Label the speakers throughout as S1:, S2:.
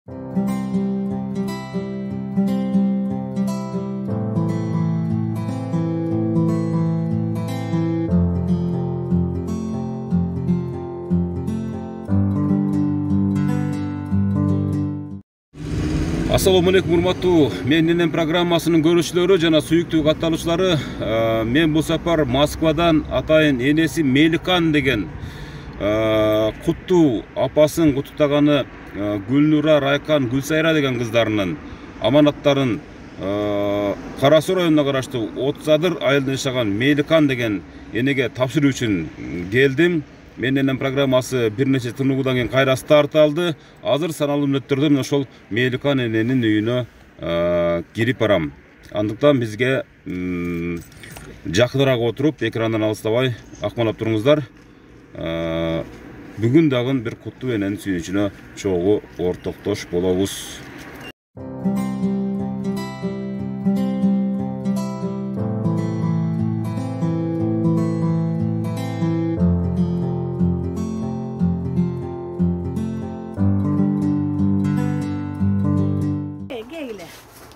S1: Assalamu alaikum урматтуу менин программасынын көрүүчүлөрү жана сүйүктүү катталуучулары. Мен бул сапар Москвадан атайын энеси Меликан деген куттуу апасын куттуктаганы Гүлнура, Райкан, Гүлсайра деген кыздарынын аманаттарын Кара Суу районуна караштуу Отсадыр айылында жашаган Меликан деген энеге тапшыруу үчүн келдим. Менин программасы бир нече тынугудан кийин кайра старт алды. Азыр саналуу мүнөттөрдө мен ошол Меликан эненин үйүнө кирип барам. Андыктан бизге жакыныраак отуруп, экрандан алыстабай акмалап туруңуздар. Бүгүн дагы бир куттуу эненин сүйүнүчүнө чогуу ортоктош болобуз.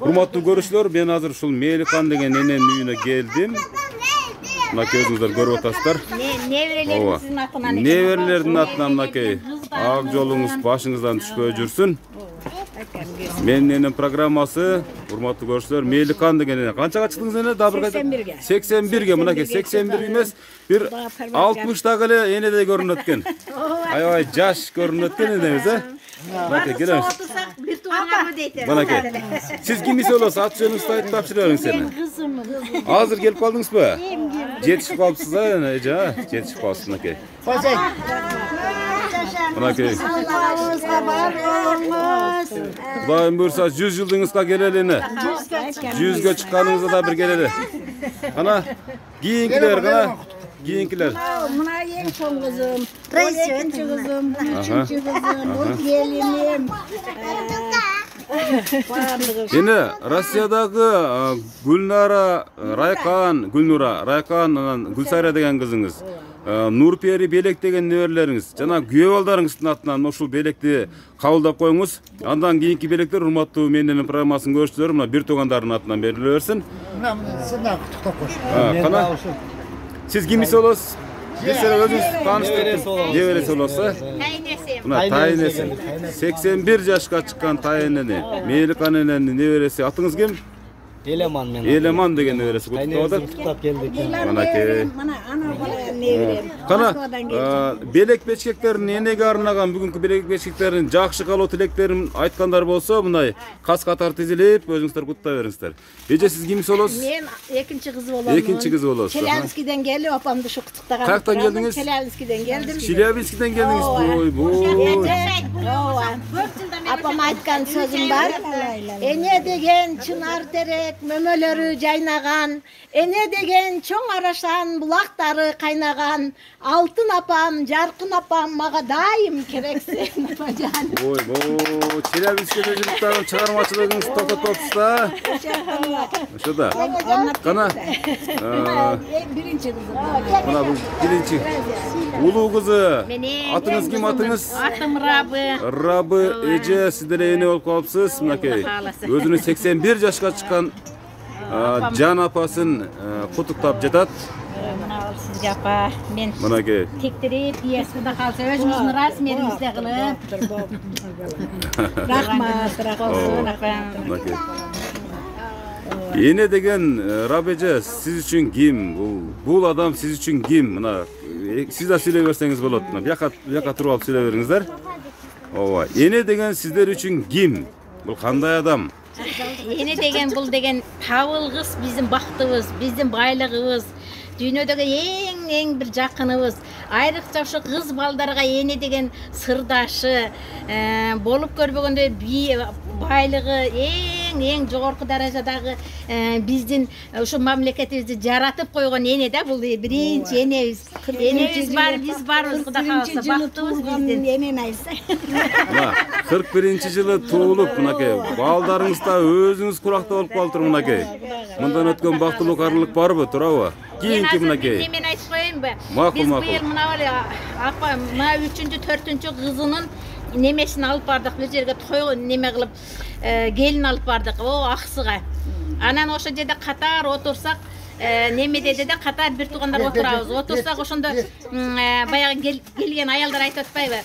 S1: Урматтуу көрүүчүлөр, мен азыр ушул Меликан деген эненин үйүнө келдим. Мынакей өзүңүздөр көрүп атасыздар. Неберелердин атынан мынакей ак жолуңуз башыңыздан түшпөй жүрсүн. Менин программасы, урматтуу көрүүчүлөр, Меликан деген эне. Канчага чыктыңыз эне? 81ге, мынакей 81 эмес, бир 60тагы эле энедей көрүнөт экен. Аябай жаш көрүнөт экен энебиз, Мынакей келемиз. Мынакей. Сиз кимиз болосуз? Ат жөнүңүздү айтып тапшыра бериңиз эне. Азыр келип калдыңызбы? Жетишип калыпсыз эне, жетишип калыпсыз мынакей. Мынакей. Кудайым буйрса 100 жылдыгыңызга келели эне. 100гө чыкканыңызда да бир келели. Кана кийинкилер, Кийинкилер.
S2: Мына эң чоң кызым, 2-нчи кызым, 3-нчи кызым, бул келиним.
S1: Эне Россиядагы Гүлнура, Райкан, анан Гүлсайра деген кызыңыз, Нурпери, Белек деген неберелериңиз, жана күйөө балдарыңыздын атынан ушул белекти кабылдап коюңуз. Андан кийинки белектер урматтуу менин программасын көрүүчүлөр, мына бир туугандардын атынан бериле берсин.
S2: Сына куттуктап коюш.
S1: Кана Siz kimisi olosuz? Mesela özünüz tanıştırın. Neveresi olsa? Buna tayinesi. 81 yaşka çıkan tayineni. Melikan eneni neveresi. Atınız kim?
S3: Eleman men.
S1: Eleman деген neveresi.
S3: Kutlap geldik.
S1: Kana belek beçkeklerin enege arnagан бүгүнкү белек бечкектерин жакшы калуу тилектерин айткандар болсо, мындай кас катар тизилип өзүңүздөр куттап бериңиздер. Эже сиз кимис болосуз?
S2: Мен экинчи кызы болом.
S1: Экинчи кызы болосуз.
S2: Челябинскиден келип, апамды ушу куттуктаган.
S1: Каяктан келдиңиз?
S2: Челябинскиден келдим.
S1: Челябинскиден келдиңиz.
S2: Апам айткан сөзүм бар. Эне деген чынар терек, мөмөлөрү жайнаган, эне деген чоң арашан, булактары кайнаган, алтын апам, жаркын апам, мага дайым керексиң апажан.
S1: Челябинскиде жүрүп чыгармачылыгыңыз токтотуптуз да. Ошода. Кана
S2: биринчи кызым.
S1: Мына бул биринчи. Улуу кызы. Атыңыз ким атыңыз?
S4: Атым Рабы.
S1: Рабы эже, сиздер эне болуп калыпсыз, мынакей. Өзүнүн 81 жашка чыккан жан апасын куттуктап жатат.
S4: Мына сизге апа, мен
S1: мынакей
S4: тектирип, Куда калса өзүңүздүн расмериңизде кылып.
S2: Рахмат,
S1: мынакей. Эне деген Рабеже сиз үчүн ким? Бул адам сиз үчүн ким? Мына сиз да сүйлөй берсеңиз болот. Бияка туруп алып сүйлөй бериңиздер. Ооба. Эне деген сиздер үчүн ким? Бул кандай адам?
S4: Эне деген бул деген табылгыс биздин бактыбыз, биздин байлыгыбыз. Дүйнөдөгү эң бир жакыныбыз. Айрыкча ошо кыз балдарга эне деген сырдашы, болуп көрбөгөндө байлыгы эң жогорку даражадагы биздин ошо мамлекетибизди жаратып койгон эне да, бул биринчи энебиз. Энебиз бар, биз барбыз, Куда калса бактыбыз биздин.
S2: Энени айтса.
S1: 41-жылы туулуп, мынакей, балдарыңыз да өзүңүз куракта болуп калыптыр, мынакей. Мындан өткөн бактылуу карлык барбы, турабы? Кийинки мынакей.
S4: Мен айтып коеюнбу?
S1: Макул.
S4: Биз быйыл мына эле апа, мына 3-4-кызынын немесini алып бардык, бир жерге той неме кылып, келин алып бардык, о аксыга. Анан ошо жерде катар отурсак, немеде де катар бир туугандар отурабыз. Отурсак ошондо баягы келген аялдар айтып атпайбы?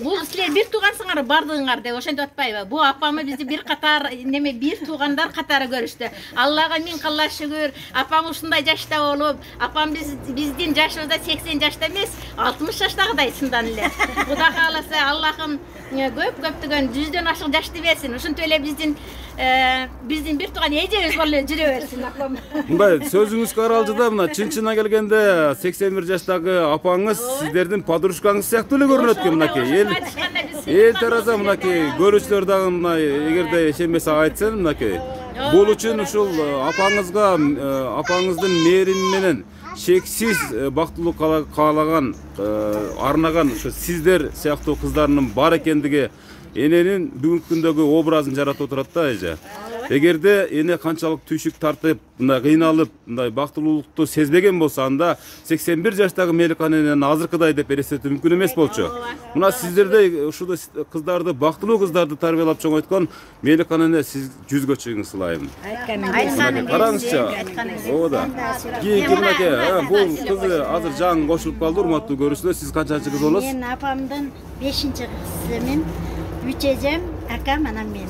S4: Бул силер бир туугансыңар, бардыгыңар деп ошентип атпайбы? Бу апамы бизди бир катар неме бир туугандар катары көрүштү. Аллага миң калла шүгүр. Апам ушундай жашта болуп, апам биздин жашыбызда 80 жашта эмес, 60 жаштагыдай чындан эле. Кудай кааласа Аллахым көптөгөн 100дөн ашык жашты берсин. Ушинтип эле биздин бир тууган эжебиз болуп эле жүрө берсин апам.
S1: Мындай сөзүңүз каралжыда мына чын-чына келгенде 81 жаштагы апаңыз сиздердин подружкаңыз сыяктуу эле көрүнөт экен мынакей. Эл тараза мынакей көрүүчүлөр дагы мына эгерде ишенбесе айтсын мынакей. Бул үчүн ушул апаңыздын мээрими менен шексиз бактылык каалаган, арнаган ушу сиздер сыяктуу кыздарынын бар экендиги эненин бүгүнкү күндөгү образын жаратып отурат да эже. Эгерде эне канчалык түйшүк тартып, мындай кыйналып, мындай бактылуулукту сезбеген болсо, анда 81 жаштагы Меликан энени азыркыдай деп элестетүү мүмкүн эмес болчу. Мына сиздерде ушул кыздарды, бактылуу кыздарды тарбиялап чоңойткон Меликан эне сиз жүзгө чыгыңыз сылайым. Караңызчы. Ооба. Кийинки бул кызы азыр жаңы кошулуп калды, урматтуу көрүүчүлөр. Сиз канчанчы кыз болосуз?
S5: Мен апамдын 5-кызымын. 3 эжем, акам, анан мен.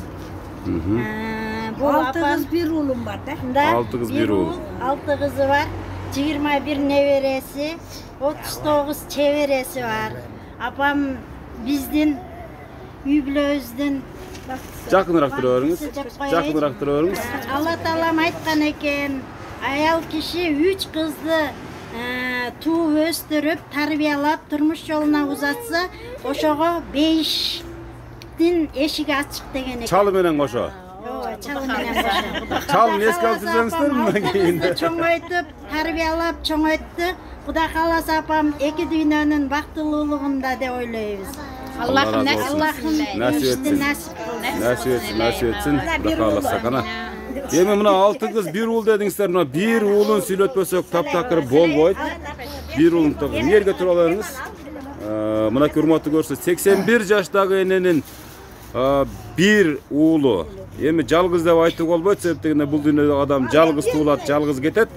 S5: Бул 6 кыз, 1 уулум бар да.
S1: 6 кыз, 1 уул.
S5: 6 кызы бар. 21 небереси, 39 чебереси бар. Апам биздин үй бүлөбүздүн
S1: Жакыныраак тура бериңиз. Жакыныраак тура бериңиз.
S5: Алла Таалам айткан экен, аял киши 3 кызды тууп өстүрүп, тарбиялап, турмуш жолуна узатса, ошого бейиштин эшиги ачык деген экен.
S1: Чалы менен кошо.
S5: Ооба, чалы менен кошо.
S1: Чалын эске алып жүрсөңүздөр мындан кийин.
S5: Чоңойтуп, тарбиялап, чоңойтты. Кудай кааласа апам эки дүйнөнүн бактылуулугунда деп ойлойбуз.
S4: Аллахым
S1: насип этсин. Кудай кааласа кана. Эми мына 6 кыз, 1 уул дедиңиздер. Мына 1 уулун сүйлөтпөсөк таптакыр болбойт. 1 уулун тагы жерге тура алыңыз. Мына урматтуу көрсө 81 жаштагы эненин 1 уулу. Эми жалгыз деп айтууга болбойт, себеп дегенде бул дүйнөдө адам жалгыз туулат, жалгыз кетет.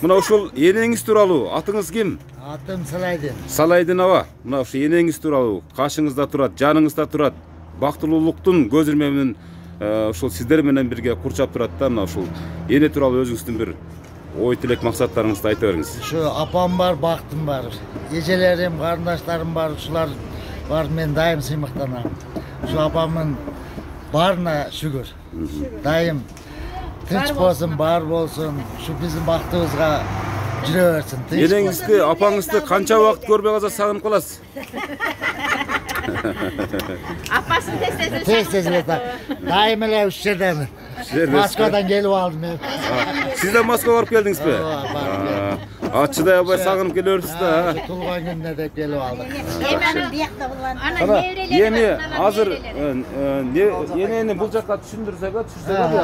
S1: Мына ушул энеңиз тууралуу атыңыз ким?
S3: Атым Салайдын.
S1: Салайдын аба. Мына ушу энеңиз тууралуу кашыңызда турат, жаныңызда турат. Бактылуулуктун көз ирмемин ушул сиздер менен бирге курчап турат да. Мына ушул эне тууралуу өзүңүздүн бир ой тилек максаттарыңызды айта бериңиз.
S3: Şu apam var, baktım var. Ecelerim, kardeşlerim var, şular var, men daim sıymıktanam. Şu apamın barına şükür. Daim tinç bolsun, bar bolsun, şu bizim baktığımızga jüre versin.
S1: Enеңизди, апаңызды канча убакыт көрбөй калса сагынып каласыз?
S4: Апасын
S3: Tez ele tak. Daim ele üç yerden. Moskvadan gelip aldım hep.
S1: Siz de Moskova barıp geldiniz mi? Atçıda yapay sağınıp geliyoruz da.
S3: Tulgan gününe de gelip aldık.
S1: Yeni hazır yeni bul jakka түшүндүрсөк,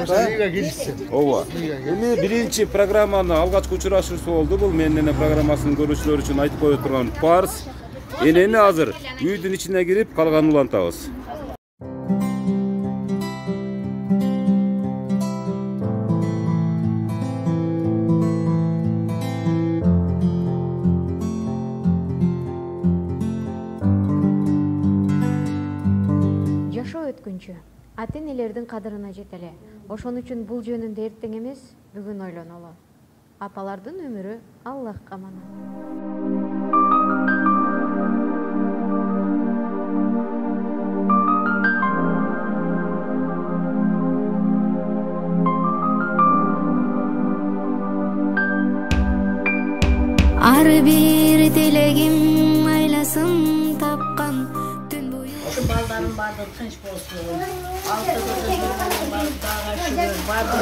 S3: Sizga girişsin.
S1: Ооба. Эми биринчи программаны алгачкы учурашуусу болду. Бул менин эне программасынын көрүүчүлөр үчүн айтып кое турган парс. Энени азыр үйдүн ичине кирип калганын улантабыз.
S6: Жашоо өткүнчү ата-энелердин кадырына жетеле. Ошон үчүн бул жөнүндө эртең эмес, бүгүн ойлонолу. Апалардын өмүрү Аллахка аманат. Ар бир телегим айласын тапкан түн бою.
S5: Şu baldarım vardı, tınç bolsun. 6 kızı var, Kudağa şükür, vardı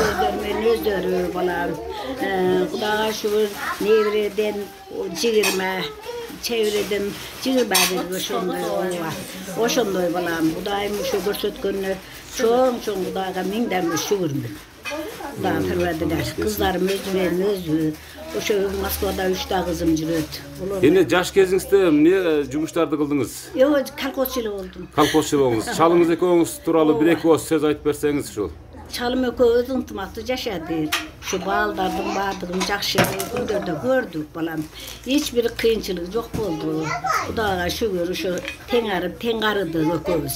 S5: özleri balam. Kudağa şükür, nevreden cigirme, çevreden cigirmedi oşondoy oğla. Oşondoy balam, Kudayım şu görsetkönünü çoğun Kudağa mingden şükürmün.
S7: Daha Perverdigar. Kızlarım özü. Oşo Moskvada 3 ta kızım жүрөт.
S1: Ene жаш кезиңизде эмне жумуштарды кылдыңыз?
S7: Yo, колхозчулук болдum.
S1: Колхозчу болдуңуз. Чалыңыз экөөңүз тууралуу бир эки ооз сөз айтып берсеңиз ушул.
S7: Çalım ökö ынтымакты жашады. Şu балдардын баардыгын жакшы күндөрдө көрдүк балам. Эч бир кыйынчылык жок болду. Кудайга шүгүр ошо тең арып, тең карыдык экөөбүз.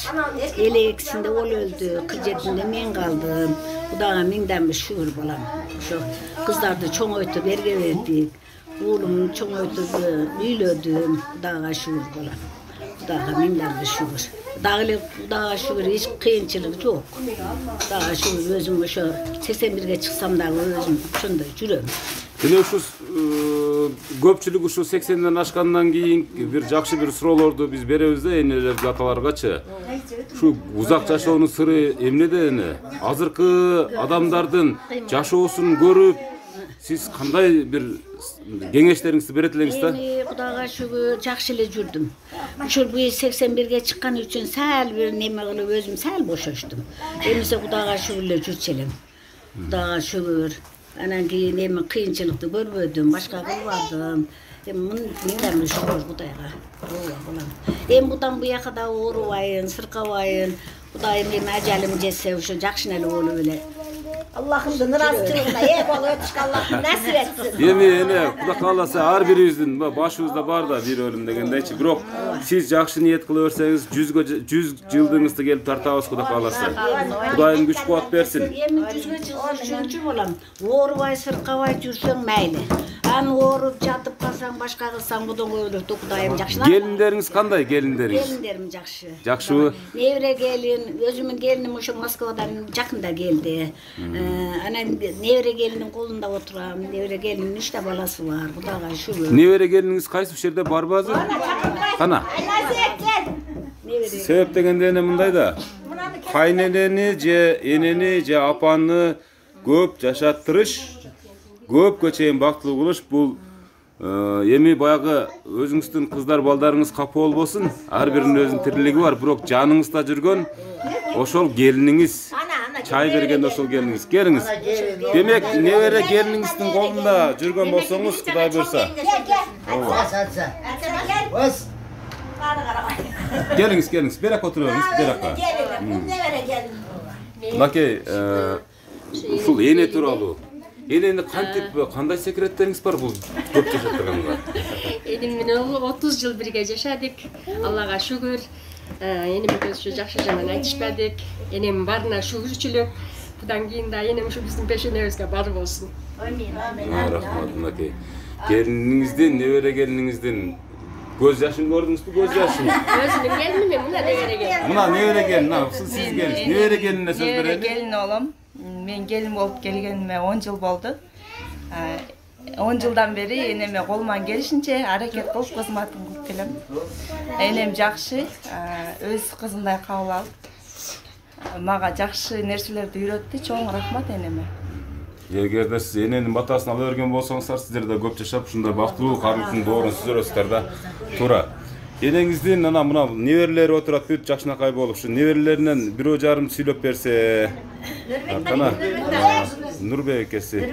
S7: Элексинде ол өлдү, 47-нде мен калдым. Кудайга миңден бир шүгүр балам. Ошо кыздарды чоңойтуп эрге бердик. Уулумду чоңойтуп үйлөдүм. Кудайга шүгүр балам. Kudayga mingden bir şükür. Kudayga şükür hiç kıyınçılık yok. Kudayga şükür özüm şu 81'ge çıksam da özüm şunda жүрөм.
S1: Ene uşu көпчүлүк ушу 80'den aşkandan кийин bir жакшы bir суроолорду биз беребиз да энелерге аталаргачы. Şu uzak жашоонун сыры эмнеде эне? Азыркы адамдардын жашоосун көрүп siz кандай bir кеңештериңизди берет элеңиз да?
S7: Kudayga şükür жакшы эле жүрдүм. Ушул 81'ge чыккан үчүн сәл бир неме кылып өзүм сәл бошоштум. Эмесе Kudayga şükür эле жүрчү элем. Kudayga şükür. Анан кийин эми кыйынчылыкты көрбөдүм, башка кылбадым. Эми мындан бир шүгүр Кудайга. Эми будан буяка да оорубайын, сыркабайын. Кудайым эми ажалым жетсе ушу жакшы эле болуп эле.
S2: Allah'ımızın razılığına hep olup Allah nasip etsin.
S1: Эми эне Кудай кааласа ар бирибиздин башыбызда бар да бир өлүм дегендейчи. Бирок сиз жакшы ниет кыла берсеңиз 100 жылдыгыңызды келип тартабыз Кудай кааласа. Кудайым күч кубат берсин.
S7: Эми 100 жылга жүрчү болом. Оорубай, сыркабай жүрсөң мейли. Аны ооруп жатып калсаң, башка кылсаң будун өлүктү Кудайым жакшылап.
S1: Келиндериңиз кандай келиндериңиз?
S7: Келиндерим жакшы.
S1: Жакшыбы?
S7: Небере келин, өзүмүн келиним ошо Москвадан жакында келди. Анан небере келиндин колунда отурам. Небере келиндин 3 та баласы бар. Кудайга шүгүр.
S1: Небере келиниңиз кайсы жерде барбы азыр? Кана. Себеп дегенде эне мындай да. Кайненени же энени же апаны көп жашаттырыш, көпкө чейин бактылуу кылыш бул эми баягы өзүңүздүн кыздар балдарыңыз капа болбосун. Ар биринин өзүнүн тирилиги бар, бирок жаныңызда жүргөн ошол келиниңиз. Çay bergen ошол келиңиз. Келиңиз. Демек, небере келиниңиздин колунда жүргөн болсоңуз, Кудай буйрса. Келиңиz. Берак отуруңуз, беракка. Макей, ушул эне тууралуу. Энени кантип, кандай секреттериңиз бар бул көп жашаттырганга?
S8: Энем менен 30 жыл бирге жашадык. Аллага шүгүр. Энем көзү жакшы жаман айтышпадык. Энем барына шүгүрчүлүк. Будан кийин да энем ушу биздин пешенебизге бар болсун.
S1: Рахмат, Макей. Келиниңиздин, небере келиниңиздин көз жашын көрдүңүзбү, көз жашын?
S8: Өзүмдүн келиним мына небере келин.
S1: Мына небере келин, сиз келиңиз. Небере келинине сөз берели.
S9: Gelin oğlum. Men gelin olup gelgenime 10 yıl oldu. 10 yıldan beri eneme kolman gelişince hareket kılıp kızmatım kılıp kelem. Enem jakşı, öz kızınday kabul alıp maga jakşı nerselerdi үйrөттү. Çoğun rahmat eneme.
S1: Эгерде сиз эненин батасын ала берген болсоңуздар, сиздер да көп жашап, ушундай бактылуу карлыктын доорун сүзөрөсүздөр да. Туура. Энеңиздин ана мына неберелери отурат, бүт жакшынакай болуп, ушу неберелеринен бирөө жарым сүйлөп берсе. Кана. Нурбек экеси.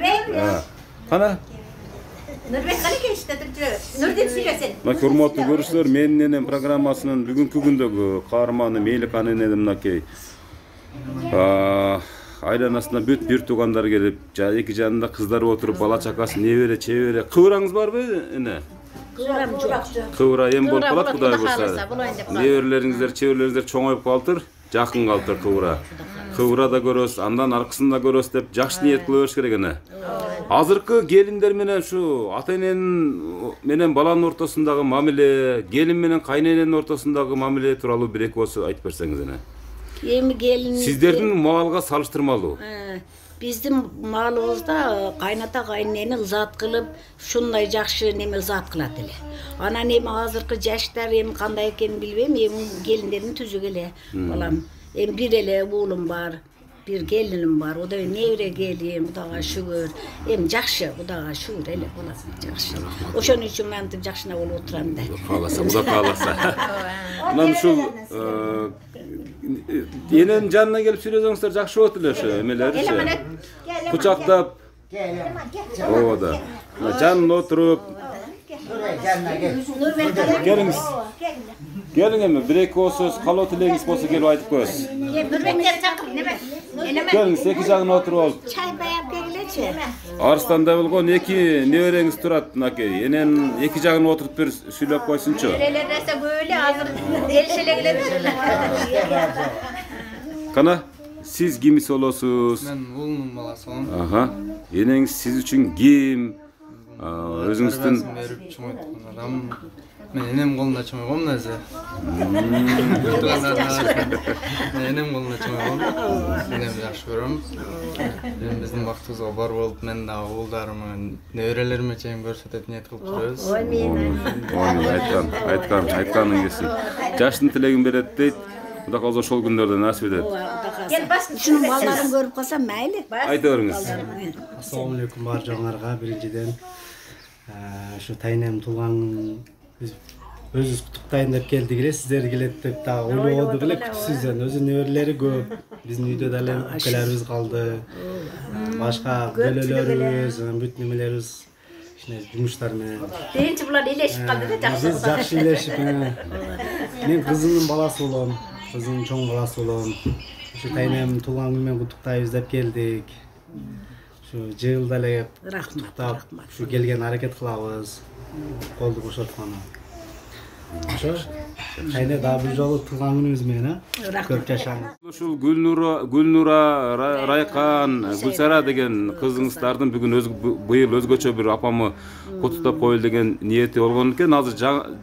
S1: Кана.
S2: Нурбек калеке иштетип Нурдин сүйлөсүн.
S1: Мына урматтуу көрүүчүлөр, менин энем программасынын бүгүнкү күндөгү каарманы Мейликан энем мынакей. Айланасына бүт бир туугандар келип, эки жанында кыздары отуруп, бала чакасы, небере, чебере. Кыбыраңыз барбы эне?
S7: Кыбырам жок.
S1: Кыбыра эм болуп калат Кудай буйрса. Неберелериңиздер, чеберлериңиздер чоңоюп калтыр, жакын калтыр кыбыра. Кыбыра да көрөбүз, андан аркысында көрөбүз деп жакшы ниет кыла бериш керек эне. Азыркы келиндер менен ушу ата-эненин менен баланын ортосундагы мамиле, келин менен кайнененин ортосундагы мамиле тууралуу бир эки ооз айтып берсеңиз эне.
S7: Эми келин
S1: Сиздердин маалга салыштырмалуу.
S7: Биздин маалыбызда кайната кайненени ызаат кылып, ушундай жакшы неме ызаат кылат эле. Анан эми азыркы жаштар эми кандай экенин билбейм, эми келиндерин түзүк эле. Балам, эми бир эле уулум бар, бир келиним бар. Ода небере келин, Кудайга шүгүр. Эми жакшы, Кудайга шүгүр эле болот, жакшы. Ошон үчүн мен антип жакшына болуп отурам да.
S1: Кааласа, Кудай кааласа. Анан ушул Enенин жанына келип сүйлөсөңүздөр жакшы болот эле ошо эмелерчи. Кучактап. Ооба да. Жанына отуруп. Келиңиз. Келиң эми, бир-эки сөз калоо тилегиңиз болсо келип айтып коесуз.
S4: Бүрбектер чакыр, неме?
S1: Келиңиз, эки жагына отуруп алып.
S7: Чай баяп келгилечи.
S1: Арстанда болгон эки небереңиз турат, мынакей. Энен эки жагына отуруп бир сүйлөп койсунчу.
S4: Нерелерсе көйлө азыр келишелегилер.
S1: Кана, сиз кимис болосуз?
S10: Мен уулунун баласымын.
S1: Аха. Энеңиз сиз үчүн ким? Өзүңүздүн
S10: берип чоңойткон адам. Мен энем колунда чоңойгом эзе. Энем колунда чоңойгом. Энем жакшы көрөм. Мен биздин бактыбызга бар болуп, мен дагы уулдарымы, неберелериме чейин көрсөтөт ниет кылып турабыз.
S1: Айтканың келсин. Жаштын тилегин берет дейт. Кудай калса ошол күндөрдө насип этет.
S7: Ушунун балдарын көрүп калсам майли.
S1: Айта бериңиз.
S11: Ассаламу алейкум бар жоңарга. Биринчиден ушу тайнем туулганын өзүбүз куттуктайын деп келдик эле, сиздер келет деп дагы ойлободук эле, күтүсүздөн. Өзү неберелери көп. Биздин үйдө дагы укаларыбыз калды. Башка бөлөлөрүбүз, бүт немелерибиз жумуштар менен.
S4: Биринчи булар элешип калды да, жакшы.
S11: Биз жакшы элешип, мен кызымдын баласы болом, кызымдын чоң баласы болом. Ушу тайнем туулган күнү менен куттуктайбыз деп келдик. Şu жылда эле куттуктап, ушу келген аракет кылабыз. Колду бошоткону. Ошо кайда дагы бир жолу туулган күнүңүз менен, көп жашаңыз.
S1: Ушул Гүлнура, Райкан, Гүлсара деген кызыңыздардын бүгүн быйыл өзгөчө бир апамы куттуктап коелу деген ниети болгон экен. Азыр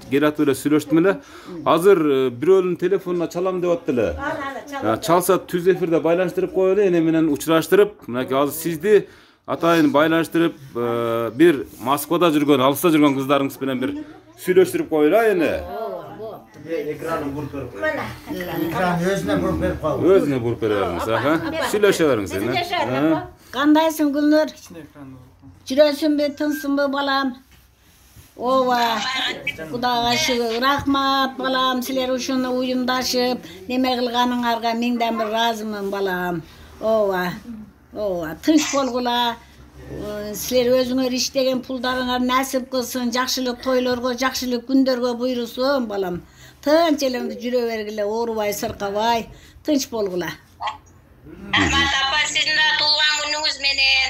S1: келатып эле сүйлөштүм эле. Азыр бирөөнүн телефонуна чалам деп атты эле. Чалса түз эфирде байланыштырып коелу, эне менен учураштырып, мынакей азыр сизди атайын байланыштырып, бир Москвада жүргөн, алыста жүргөн кыздарыңыз менен бир сүйлөштүрүп коелу эне.
S3: Экранын буруп берип коюш. Экран өзүнө буруп берип коюш.
S1: Өзүнө буруп бериңиз, аха. Сүйлөшө бериңиз эне.
S7: Кандайсың Гүлнур? Жүрөсүңбү, тынсыңбы балам? Ооба. Кудайга шүгүр. Рахмат балам, силер ушуну уюмдашып, неме кылганыңарга миңден бир ыраазымын балам. Ооба. Ооба, тынч болгула. Силер өзүңөр иштеген пулдарыңар насип кылсын, жакшылык тойлорго, жакшылык күндөргө буйрусун балам. Тынч эле жүрө бергиле, оорубай, сыркабай, тынч болгула.
S4: Рахмат апа, сиздин да туулган күнүңүз менен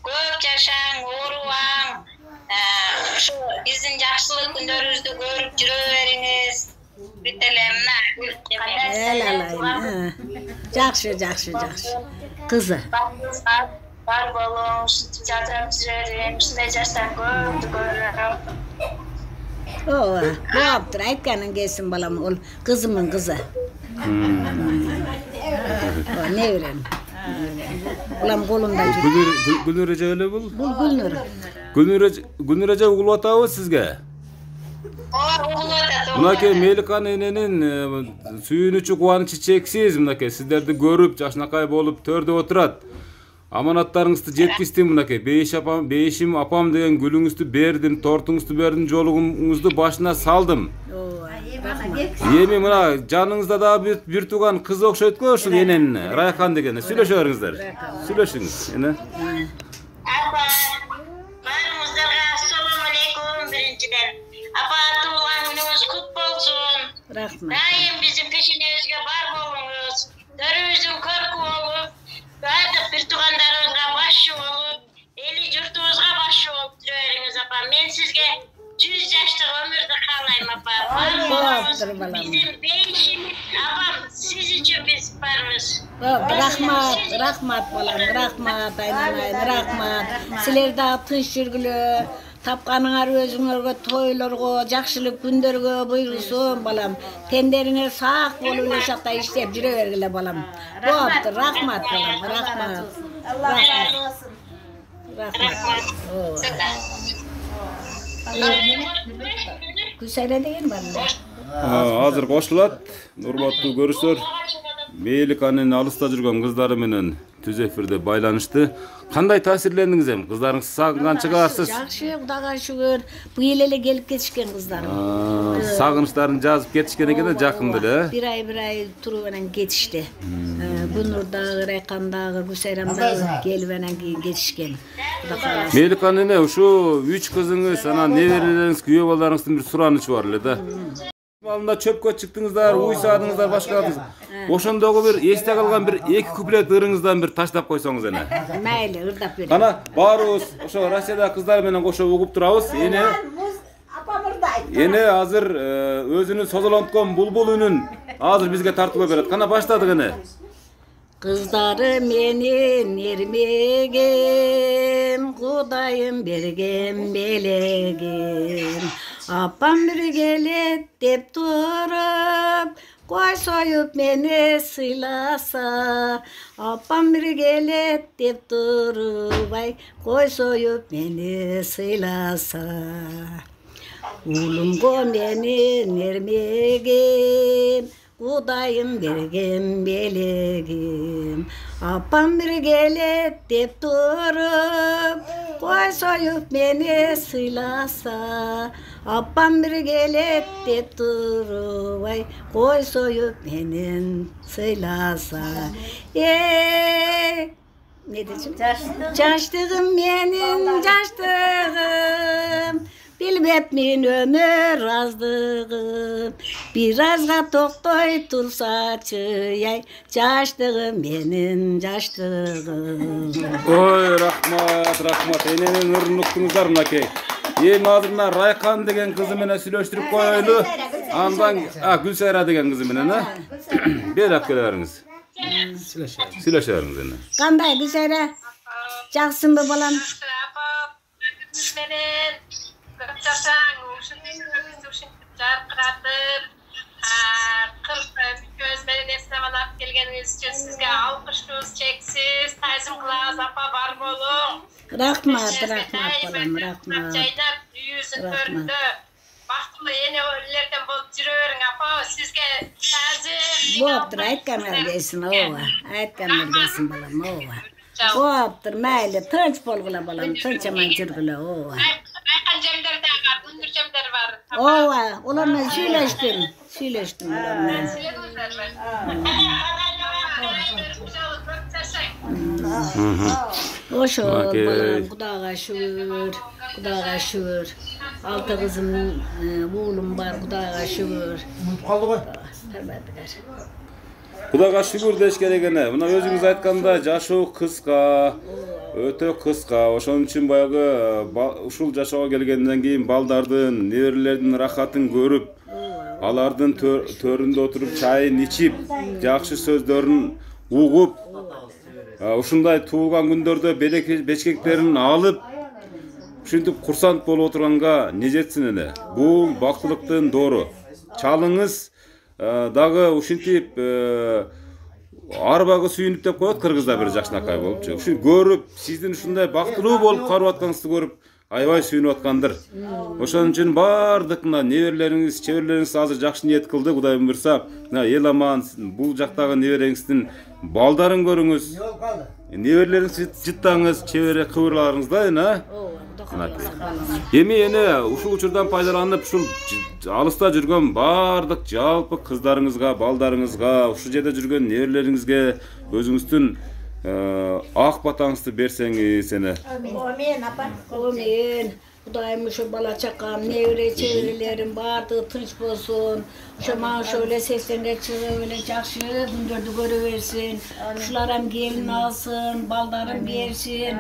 S4: көп жашаң, оорубаң. Ушу биздин жакшылык күндөрүбүздү көрүп жүрө бериңиз. Бүт эле мына.
S7: Жакшы. Кызы.
S4: Бар болуң, жардам жүрөм, ушундай жаштан көп көрөм.
S7: Ооба, болуптур, айтканың келсин балам, ол кызымдын кызы. Неберем. Улам колунда жүр.
S1: Гүлнур эже эле бул?
S7: Бул Гүлнур.
S1: Гүлнур эже угулуп атабы сизге?
S4: Ооба, угулуп атат.
S1: Мынакей Меликан эненин сүйүнүчү кубанычы чексиз, мынакей сиздерди көрүп, жашнакай болуп төрдө отурат. Аманаттарыңызды жеткиздим, мынакей бейишим апам деген гүлүңүздү бердим, тортуңузду бердим, жолугуңузду башына салдым. Эми мына жаныңызда дагы бир тууган кыз окшойт го, ушул энен Райкан деген. Сүйлөшө бериңиздер. Сүйлөшүңүз, эне.
S4: Апа, баарыңыздарга ассаламу алейкум биринчиден. Апа, туулган күнүңүз кут болсун.
S7: Рахмат.
S4: Дайым биздин пешенебизге бар болуңуз. Төрүбүздүн көркү болуп, бардык бир туугандарыбызга башчы болуп, эли журтубузга башчы болуп жүрө бериңиз апа. Мен сизге 100 жаштык өмүрдү каалайм апа. Биздин бейишimiz апам, сиз үчүн биз барбыз.
S7: Рахмат балам, рахмат, айнанайым, рахмат. Силер дагы тынч жүргүлө, тапканыңар өзүңөргө, тойлорго, жакшылык күндөргө буйрусун балам. Тендериңер сак болуп эле ошакта иштеп жүрө бергиле балам. Болуптур, рахмат балам, рахмат. Рахмат. Күсәйле деген бар мында.
S1: Азыр кошулат, урматтуу көрүүчүлөр. Меликанын алыста жүргөн кыздары менен түз эфирде байланышты. Кандай таасирлендиңиз эми? Кыздарыңыз сагынган чыгарсыз.
S7: Жакшы, Кудайга шүгүр. Быйыл эле келип кетишкен кыздарым.
S1: Сагыныштарын жазып кетишкен экен да жакында эле.
S7: Bir ay туруп анан кетишти. Гүлнурдагы, Райкандагы, Гүсайрамдагы келип анан кийин кетишкен.
S1: Меликан эне, ушу 3 кызыңыз, анан неберелериңиз, күйөө балдарыңыздын бир суранычы бар эле да. Алдында чөпкө чыктыңыздар, уй саадыңыздар, башкадыңыз. Ошондогу бир эсте калган бир 2 куплет ырыңыздан бир таштап койсоңуз эне.
S7: Мейли, ырдап берем.
S1: Кана баарыбыз ошо Россияда кыздар менен кошо угуп турабыз. Эне азыр өзүнүн созолонткон булбул үнүн азыр бизге тартып берет. Кана баштадык эне.
S7: Kızları menin ermegim, Kudayım bergen belegim. Apam bir gelet dep durup, koy soyup meni sıylasa. Apam bir gelet dep durup, ay koy soyup meni sıylasa. Ulumgo menin ermegim, Kudayım bergen belegim. Apam bir gelet dep durup, koy soyup meni sıylasa. Apam bir gelet dep durup, ay koy soyup meni sıylasa. Ne diyeceğim? Caştığım benim caştığım. Bilmep min ömür azdığım, birazga toktoy tursaçı, yay, caştığım benim caştığım.
S1: Oy, rahmat, enenен ырынуктуңуздар мынакей. Эми азыр мына Райкан деген кызы менен сүйлөштүрүп коелу. Андан Гүлсайра деген кызы менен, бер акелериңиз. Сүйлөшөңүз эне.
S7: Кандай Гүлсайра? Жаксыңбы балам?
S8: Жасаң, жарқыратып, көзбенен эстамалап келгениңиз үчүн сизге алкышыбыз чексиз, таазим кылабыз, апа бар болуң.
S7: Рахмат балам, рахмат.
S8: Жайнап, үйүңүздүн төрүндө бактылуу энелерден болуп жүрө бериң, апа. Сизге таазим.
S7: Боптур, айтканыңар келсин, ооба. Айтканыңар келсин балам, ооба. Боптур, майли, тынч болгула балам, тынч аман жүргүлө, ооба. Ova, ularla söyleştim ularla. Oşo, balam, Kudayga şükür. 6 kızım, oğlum var, Kudayga şükür.
S1: Kudayga şükür deş керек эне. Мына өзүңүз айткандай, жашоо кыска, өтө кыска. Ошон үчүн баягы ушул жашоого келгенден кийин балдардын, неберелердин рахатын көрүп, алардын төрүндө отуруп чайын ичип, жакшы сөздөрүн угуп, ушундай туулган күндөрдө бечкектерин алып, ушинтип курсант болуп отурганга не жетсин эне. Бул бактылыктын доору. Чалыңыз дагы ушинтип арбага сүйүнүп деп коет кыргызда бир жакшынакай болупчу. Ушу көрүп, сиздин ушундай бактылуу болуп карап атканыңызды көрүп, аябай сүйүнүп аткандыр. Ошон үчүн бардык мына неберелериңиз, чеберлериңиз азыр жакшы ниет кылды, Кудайым буйрса, мына эл аман, бул жактагы небереңиздин балдарын көрүңүз. Неберелериңизди жыттаңыз, чебере кыбырларыңызда эне. Эми эне ушул учурдан пайдаланып, ушул алыста жүргөн бардык жалпы кыздарыңызга, балдарыңызга, ушул жерде жүргөн неберелериңизге өзүңүздүн ак батаңызды берсеңиз эне.
S7: Амин, апа. Амин. Kudayım şu bala çakam, nevre çevrelerim vardı, tınç bolsun. Şu mağın şöyle seslerine çığı, öyle jakşı gündürdü görüversin. Şularım gelin alsın, baldarım bersin.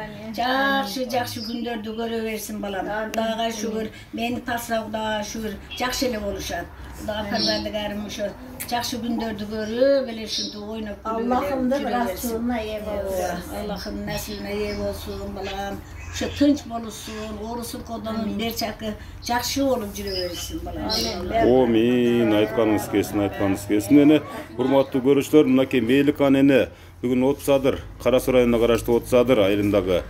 S7: Jakşı gündürdü görüversin balam. Dağa şükür, beni tasla dağa şükür, jakşı ele oluşat. Dağa perverdigarım şu, jakşı gündürdü görü, böyle şimdi oynap
S2: Allah'ımdır rasuluna ev olsun.
S7: Allah'ım nesline ev olsun balam. Şu tınç bolsun, orusun kodanın berçakı jakşı olup жүрөберсин balam.
S1: Amin. Aytkanыңыз келсин эне. Урматтуу көрүүчүлөр, мынакей Мейликан эне бүгүн 30-адыр, Кара Суу районуна караштуу 30-адыр айылындагы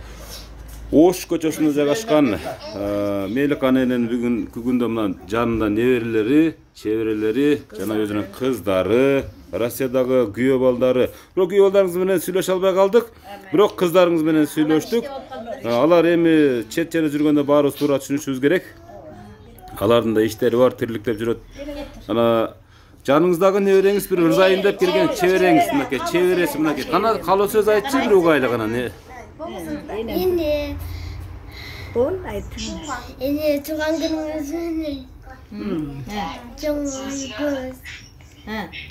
S1: Ош көчөсүндө жайгашкан Мейликан эненин бүгүнкү күндө мына жанында неберелери, чеберелери, жана өзүнүн кыздары, Россиядагы күйөө балдары. Бирок күйөө балдарыңыз менен сүйлөшө албай калдык. Бирок кыздарыңыз менен сүйлөштүк. Алар эми чет жерде жүргөндө баарыбыз туура түшүнүшүбүз керек. Алардын да иштери бар, тириликтеп жүрөт. Ана жаныңыздагы небереңиз бир ырзайын деп келген чебереңиз мынакей, чеберesi мынакей. Кана калуу сөз айтчы бир угайлы гана не.
S12: Эне. Бол айт. Эне туган күнүңүз менен. Чоң көз.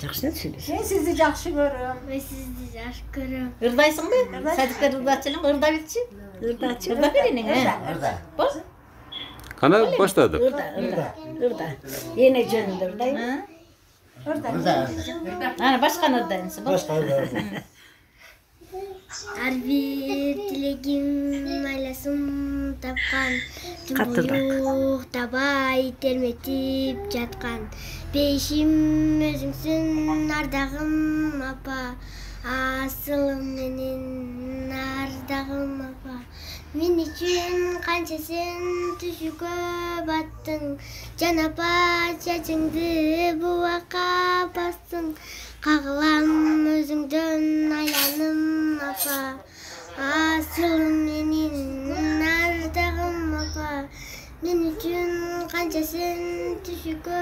S7: Жакшы сөйлөйсүң.
S2: Мен сизди жакшы көрөм.
S12: Мен сизди жакшы көрөм.
S4: Ырдайсыңбы? Садикте ырдачылың, ырда битчи. Ырда бериниң, Бол.
S1: Кана баштадык.
S7: Ырда. Эне жөнүндө ырдайбы?
S2: Ырда.
S4: Ана башканы ырдайсың, Бол.
S12: Ар бир тилегим айласын тапкан, түнбуюк табай терметип жаткан. Бешим өзүңсүн ардагым апа, асылым менен ардагым апа. Мен үчүн канча сен түшүккө баттың, жан апа чачыңды буакка бастың. Кагылам өзүңдөн айланым апа, асылым менен ардагым апа. Мен үчүн канча сен түшүккө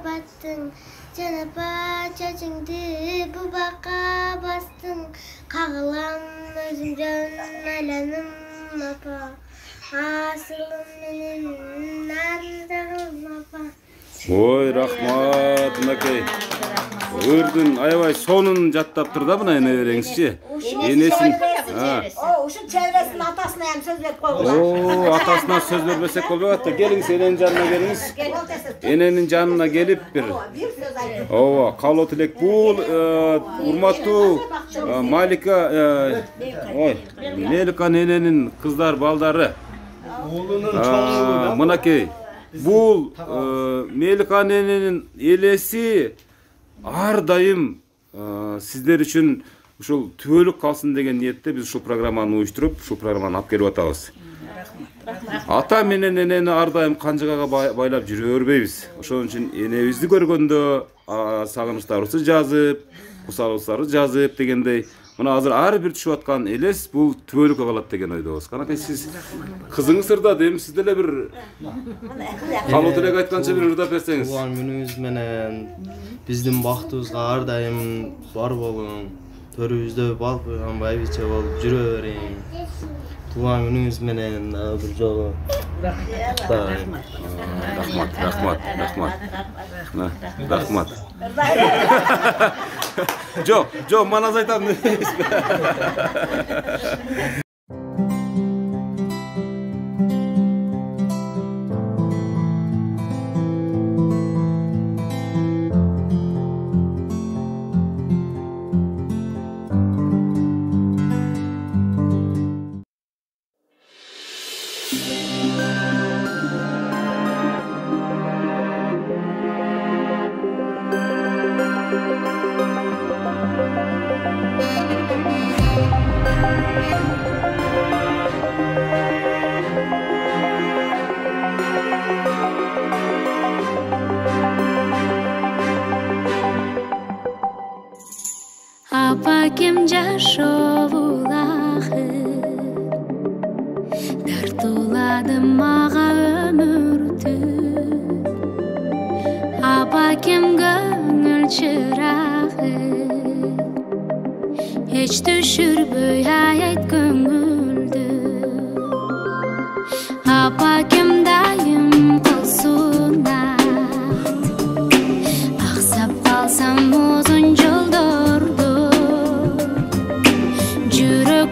S12: баттың, жан апа чачыңды буакка бастың. Кагылам өзүңдөн айланым апа, асылым менен ардагым апа.
S1: Ой, рахмат, мынакей. Өрдүн аябай сонун жаттап тур да мына небереңизчи. Энесин.
S2: Ушул чебересин атасына ham сөз берип койгула.
S1: Атасына сөз бербесек болбой атты. Келиңиз, эненин жанына келиңиз. Эненин жанына келип бир. Ооба, каалоо тилек бул урматтуу Малика, Мелика эненин кыздар балдары. Мынакей. Бул Мелика эненин элеси ар дайым сиздер үчүн ушул түбөлүк калсын деген ниетте биз ушул программаны уюштуруп, ушул программаны алып келип атабыз. Ата менен энени ар дайым канжыгага байлап жүрө бербейбиз. Ошон үчүн энебизди көргөндө сагынычтарыбызды жазып, кусалыбызды жазып дегендей, мына азыр ар бир түшүп аткан элес бул түбөлүккө калат деген ойдобуз. Канакай сиз кызыңыз ырдады, эми сиз деле бир калуу тилек айтканча бир ырдап берсеңиз.
S10: Тууган күнүңүз менен биздин бактыбызга ар дайым бар болуң. Төрүбүздө бал куйган байбиче болуп жүрө бериң. Тууган күнүңүз менен бир жолу. Рахмат.
S1: Жок, манас айтам.
S13: Апакем жашоолахы тартуулады мага өмүрдү. Апакем көңүл чырагы эч түшүрбөй айт көңүлдү. Апакем дайым кылсун аксап калсам узун жолдорду. Жүрсөң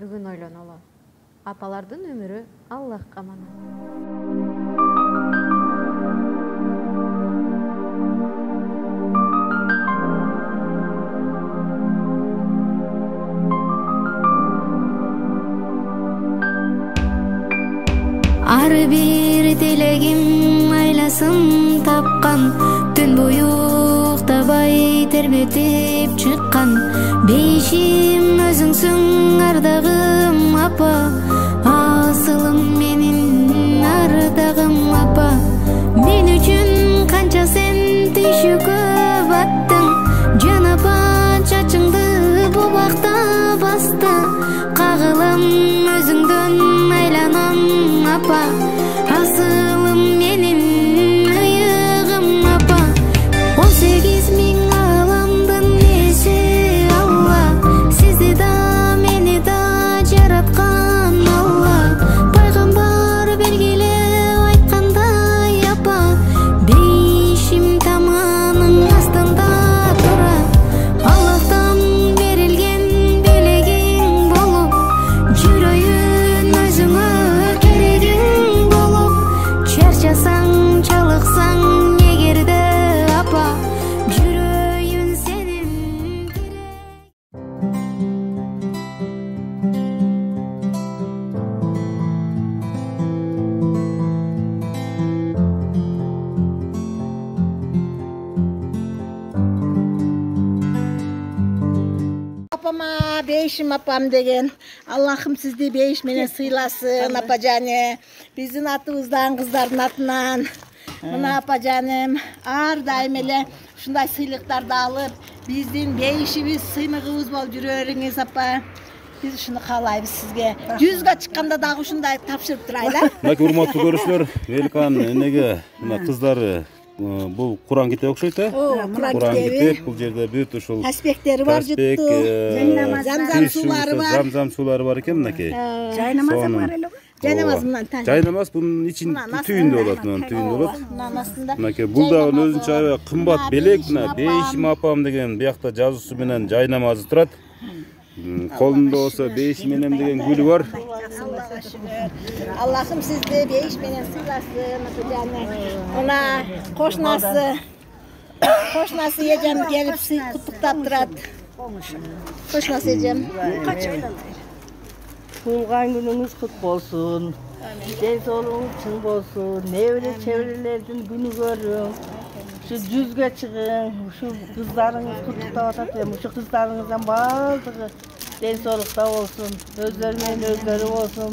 S6: бүгүн ойлонолу. Апалардын өмүрү Аллахка аманат.
S13: Ар бир тилегим айласын тапкан, түн бою уктабай тербетип чыккан. Бейишим өзүңсүң ардагым апа, асылым менин ардагым апа. Мен үчүн канча сен түйшүккө баттың, жан апа чачыңды бу бакта басты. Кагылам өзүңдөн айланам апа, асылым менин ыйыгым апа. 18 миң аламдын эси Алла, сизди да мени да жараткан Алла. Пайгамбар белгилеп айткандай апа, бейишим таманын астында тура. Аллахтан берилген белегиң болуп, жүрөйүн өзүңө керегиң болуп. Чарчасаң, чалыксаң эгерде апа, жүрөйүн сенин тирек.
S2: Апама, бейишим апам деген. Аллахым сизди бейиш менен сыйласын, апажаны. Биздин атыбыздан, кыздардын атынан. Мына апажаным, ар дайым эле ушундай сыйлыктарды алып, биздин бейишибиз, сыймыгыбыз болуп жүрөрүңүз апа. Биз ушуну каалайбыз сизге. 100га чыкканда дагы ушундай тапшырып турайлы.
S1: Мына урматтуу көрүүчүлөр, Меликан энеге мына кыздары бул Куран китеп окшойт,
S2: Куран
S1: Куран
S2: китеби.
S1: китеп бул жерде бүт ушул
S2: Таспектери бар жутту. Замзам суулары бар.
S1: Замзам суулары бар экен мынакей.
S2: Жайнамазы бар эле. Жайнамаз мындан тань.
S1: Жайнамаз бунун ичин түйүндө болот, мына түйүндө болот.
S2: Мынанын астында.
S1: Мынакей бул дагы өзүнчө аябай кымбат белек, мына бейишим апам деген биякта жазуусу менен жайнамазы турат. Колунда болсо бейиш менен деген гүлү бар.
S2: Аллага шүгүр. Аллахым сизди бейиш менен сыйласын, апажаны. Мына кошнасы эжем келип куттуктап турат. Кошнасы эжем.
S14: Туылған күніңіз құт болсын, денсаулығыңыз чың болсын, небеле чеберелердің күні көрің, şu 100'ge çıkın, şu kızlarınız kutlukta atatayım, şu kızlarınızdan bazı densolukta olsun, özlerinin özleri olsun,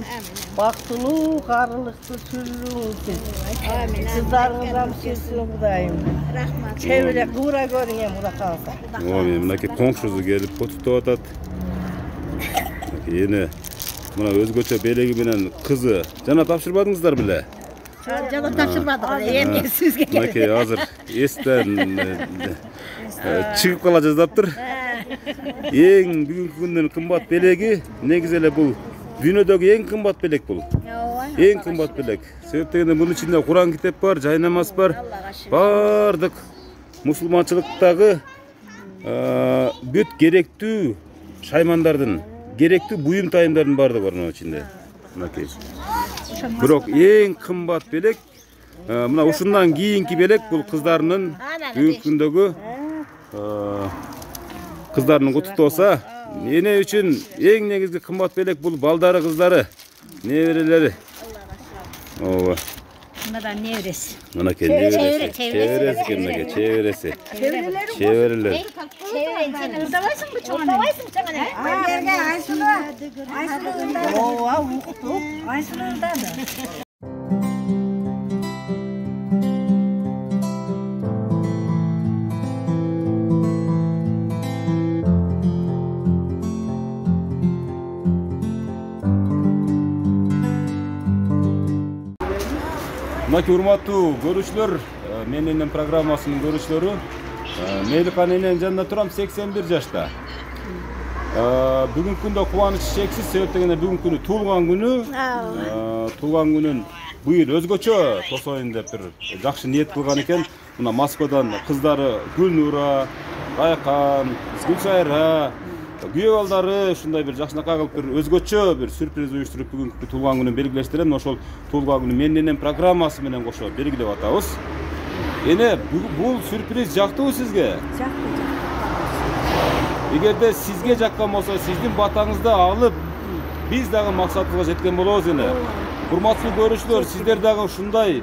S14: baktulu, karılıklı sürülürsün. Kızlarınızdan sürsün Kudayım. Çevre kıvıra görüneyim burada kalsa.
S1: Amin. Mınaki komşusu gelip kutlukta atat. Yine buna özgöçe belegi bilen kızı jana tapşırmadыңыздар беле?
S2: Жана тапшырбадык, эми сизге керек.
S1: Мынакей азыр эстен чыгып кала жаздаптыр. Эң бүгүнкү күндүн кымбат белеги негизи эле бул дүйнөдөгү эң кымбат белек бул. Эң кымбат белек. Себеп дегенде мунун ичинде Куран китеп бар, жайнамаз бар. Бардык мусулманчылыктагы бүт керектүү шаймандардын, керектүү буюм тайымдардын бардыгы бар мунун ичинде. Мынакей. Бирок эң кымбат белек мына ушундан кийинки белек бул кыздарынын бүгүнкү күндөгү кыздарынын куттуктоосу. Эне үчүн эң негизги кымбат белек бул балдары, кыздары, неберелери. Ооба.
S7: Мынадан небереси.
S1: Мынакей небереси. Чебереси экен мынакей, чебереси. Чеберелер.
S7: Сен ырдабайсыңбы чоң? Ырдабайсың чоң ане?
S5: Айерге Айсулу. Айсулу ырдады.
S7: Ооба, укту.
S5: Айсулу ырдады.
S1: Мынакей урматтуу көрүүчүлөр, менин программасынын көрүүчүлөрү, Меликан эненин жанында турам, 81 жашта. Бүгүнкү күндө кубаныч чексиз, себеп дегенде бүгүнкү күнү туулган күнү. Туулган күнүн быйыл өзгөчө тосоюн деп бир жакшы ниет кылган экен. Мына Москвадан кыздары Гүлнура, Айкан, Гүлсайра, күйөө балдары ушундай бир жакшынакай кылып бир өзгөчө бир сюрприз уюштуруп бүгүнкү туулган күнүн белгилештирем. Ошол туулган күнү менен программасы менен кошо белгилеп атабыз. Эне бул сюрприз жактыбы сизге?
S7: Жакты.
S1: Эгерде сизге жаккан болсо, сиздин батаңызды алып, биз дагы максатыбызга жеткен болобуз эне. Урматтуу көрүүчүлөр, сиздер дагы ушундай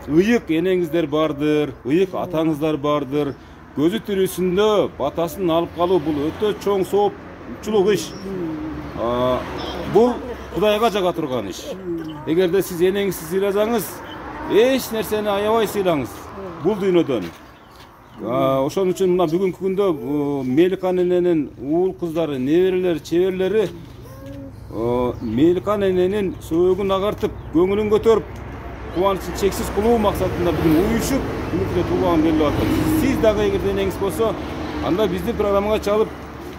S1: ыйык энеңиздер бардыр, ыйык атаңыздар бардыр. Көзү тирүүсүндө батасын алып калуу бул өтө чоң соопчулук иш. Бул Кудайга жага турган иш. Эгерде сиз энеңизди сыйласаңыз, эч нерсени аябай сыйлаңыз бул дүйнөдөн. Ошон үчүн мына бүгүнкү күндө Меликан эненин уул кыздары, неберелери, чеберлери Меликан эненин сөөгүн агартып, көңүлүн көтөрүп, кубанычын чексиз кылуу максатында бүгүн уюшуп, бүгүнкү туулган келип атат. Сиз дагы эгерде энеңиз болсо, анда биздин программага чалып,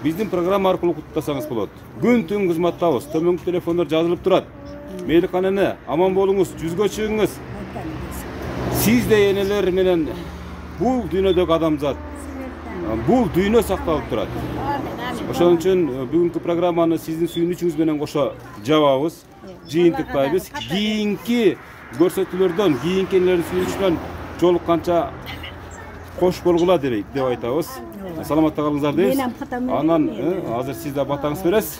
S1: биздин программа аркылуу куттасаңыз болот. Күн-түн кызматтабыз. Төмөнкү телефондор жазылып турат. Меликан эне, аман болуңуз, жүзгө чыгыңыз. Сиз де энелер менен бул дүйнөдөгү адамзат, бул дүйнө сакталып турат. Ошон үчүн бүгүнкү программаны сиздин сүйүнүчүңүз менен кошо жабабыз, жыйынтыктайбыз. Кийинки көрсөтүүлөрдөн, кийинки энелердин сүйүнүчүнөн жолукканча кош болгула деп айтабыз. Саламатта калыңыздар дейбиз. Анан азыр сиз да батаңыз бересиз.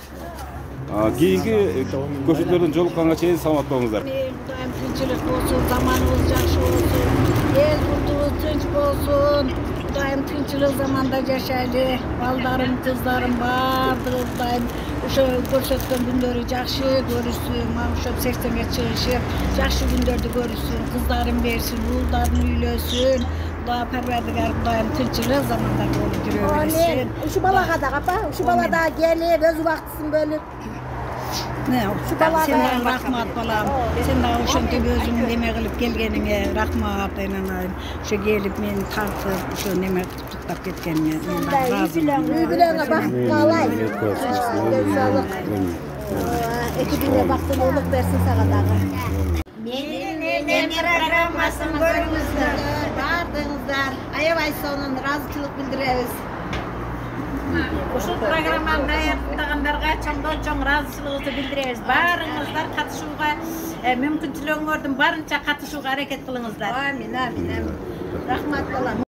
S1: Кийинки көрсөтүүлөрдөн жолукканга чейин саламатта болуңуздар.
S7: Кудайым тынчылык болсун, заманыбыз жакшы болсун, эл журтубуз тынч болсун. Кудайым тынчылык заманда жашайлы. Балдарым, кыздарым бардыгы Кудайым ошо көрсөткөн күндөрү жакшы көрүшсүн, мамышып 80ге чыгышып, жакшы күндөрдү көрүшсүн, кыздарым берсин, уулдарын үйлөсүн. Кудай Парвардигар Кудайым тынчылык заманда болуп жүрө берсин.
S2: Ушу балага да апа, ушу бала да келип өз убактысын бөлүп.
S7: Sen de rahmat balam. Sen de ошентип өзүң неме кылып келгениңе рахмат айнанайым. Ошо келип мени тартып, ошо неме куттуктап кеткениңе мен ыраазымын.
S2: Үй-бүлөңө бакыт каалайм. Эки күнгө бактылуулук берсин сага дагы.
S4: Менин энем программасын көрүңүздөр, бардыгыңыздар. Аябай сонун ыраазычылык билдиребиз. Ушул программаны даярдагандарга чоңдон чоң ыраазычылыгыбызды билдиребиз. Баарыңыздар катышууга, мүмкүнчүлүгүңөрдүн барынча катышууга аракет кылыңыздар.
S2: Амин, амин, амин. Рахмат балам.